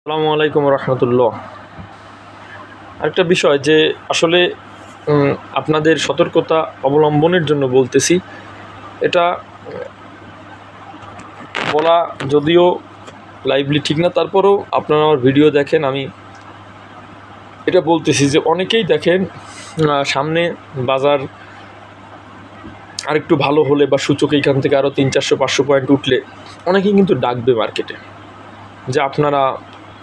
আসসালামু আলাইকুম রহমতুল্লাহ। আরেকটা বিষয় যে আসলে আপনাদের সতর্কতা অবলম্বনের জন্য বলতেছি। এটা বলা যদিও লাইভলি ঠিক না, তারপরেও আপনারা আমার ভিডিও দেখেন, আমি এটা বলতেছি যে অনেকেই দেখেন সামনে বাজার আরেকটু ভালো হলে বা সূচক এইখান থেকে আরও 300-400 পয়েন্ট উঠলে অনেকেই কিন্তু ডাকবে মার্কেটে যে আপনারা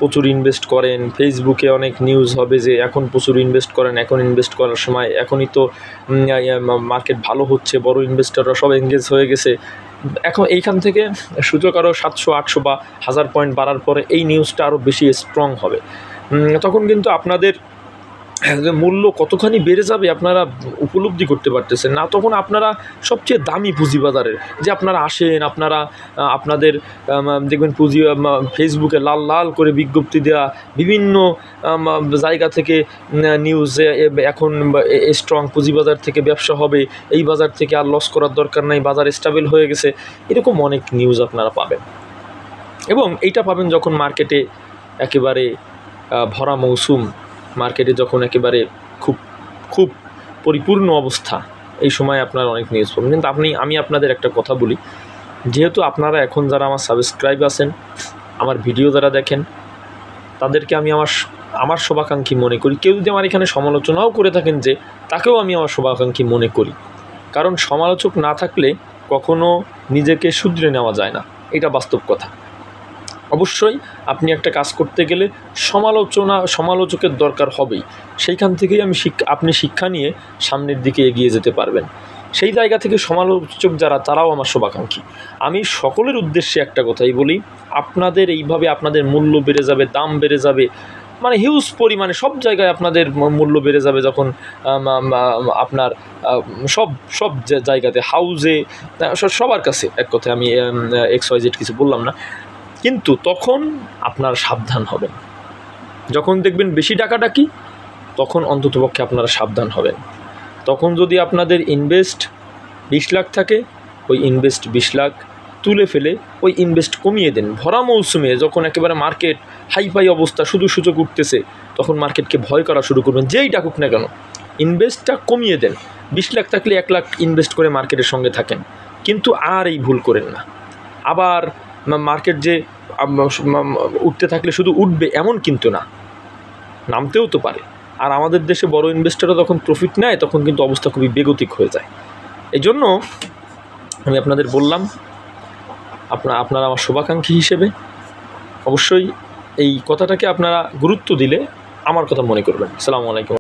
প্রচুর ইনভেস্ট করেন। ফেসবুকে অনেক নিউজ হবে যে এখন প্রচুর ইনভেস্ট করেন, এখন ইনভেস্ট করার সময়, এখনই তো মার্কেট ভালো হচ্ছে, বড় ইনভেস্টররা সব এঙ্গেজ হয়ে গেছে। এখন এইখান থেকে সূচক আরও 700-800 বা 1000 পয়েন্ট বাড়ার পরে এই নিউজটা আরও বেশি স্ট্রং হবে। তখন কিন্তু আপনাদের মূল্য কতখানি বেড়ে যাবে আপনারা উপলব্ধি করতে পারতেছেন না। তখন আপনারা সবচেয়ে দামি পুঁজিবাজারের যে আপনারা আসেন, আপনারা আপনাদের দেখবেন পুঁজি ফেসবুকে লাল লাল করে বিজ্ঞপ্তি দেওয়া, বিভিন্ন জায়গা থেকে নিউজ এখন স্ট্রং পুঁজিবাজার থেকে ব্যবসা হবে, এই বাজার থেকে আর লস করার দরকার নাই, বাজার স্টেবল হয়ে গেছে, এরকম অনেক নিউজ আপনারা পাবেন। এবং এইটা পাবেন যখন মার্কেটে একেবারে ভরা মৌসুম, মার্কেটে যখন একেবারে খুব খুব পরিপূর্ণ অবস্থা, এই সময় আপনারা অনেক নিউজ পাবেন। কিন্তু আমি আপনাদের একটা কথা বলি, যেহেতু আপনারা এখন যারা আমার সাবস্ক্রাইব আছেন, আমার ভিডিও যারা দেখেন, তাদেরকে আমি আমার শুভাকাঙ্ক্ষী মনে করি। কেউ যদি আমার এখানে সমালোচনাও করে থাকেন, যে তাকেও আমি আমার শুভাকাঙ্ক্ষী মনে করি। কারণ সমালোচক না থাকলে কখনো নিজেকে শুধরে নেওয়া যায় না, এটা বাস্তব কথা। অবশ্যই আপনি একটা কাজ করতে গেলে সমালোচকের দরকার হবেই। সেইখান থেকেই আপনি শিক্ষা নিয়ে সামনের দিকে এগিয়ে যেতে পারবেন। সেই জায়গা থেকে সমালোচক যারা, তারাও আমার শুভাকাঙ্ক্ষী। আমি সকলের উদ্দেশ্যে একটা কথাই বলি, আপনাদের এইভাবে আপনাদের মূল্য বেড়ে যাবে, দাম বেড়ে যাবে, মানে হিউজ পরিমাণে সব জায়গায় আপনাদের মূল্য বেড়ে যাবে। যখন আপনার সব জায়গাতে, হাউজে, সবার কাছে, এক কথায় আমি XYZ কিছু বললাম না, কিন্তু তখন আপনারা সাবধান হবেন। যখন দেখবেন বেশি ডাকাডাকি, তখন অন্ততপক্ষে আপনারা সাবধান হবেন। তখন যদি আপনাদের ইনভেস্ট 20 লাখ থাকে, ওই ইনভেস্ট 20 লাখ তুলে ফেলে ওই ইনভেস্ট কমিয়ে দেন। ভরা মৌসুমে যখন একেবারে মার্কেট হাইফাই অবস্থা, শুধু সূচক উঠতেছে, তখন মার্কেটকে ভয় করা শুরু করবেন, যেই ডাকুক না কেন, ইনভেস্টটা কমিয়ে দেন। 20 লাখ থাকলে 1 লাখ ইনভেস্ট করে মার্কেটের সঙ্গে থাকেন। কিন্তু আর এই ভুল করেন না। আবার মার্কেট যে উঠতে থাকলে শুধু উঠবে এমন কিন্তু না, নামতেও তো পারে। আর আমাদের দেশে বড় ইনভেস্টররা যখন প্রফিট নেয়, তখন কিন্তু অবস্থা খুবই বেগতিক হয়ে যায়। এই জন্য আমি আপনাদের বললাম, আপনারা আমার শুভাকাঙ্ক্ষী হিসেবে অবশ্যই এই কথাটাকে আপনারা গুরুত্ব দিলে আমার কথা মনে করবেন। আসসালামু আলাইকুম।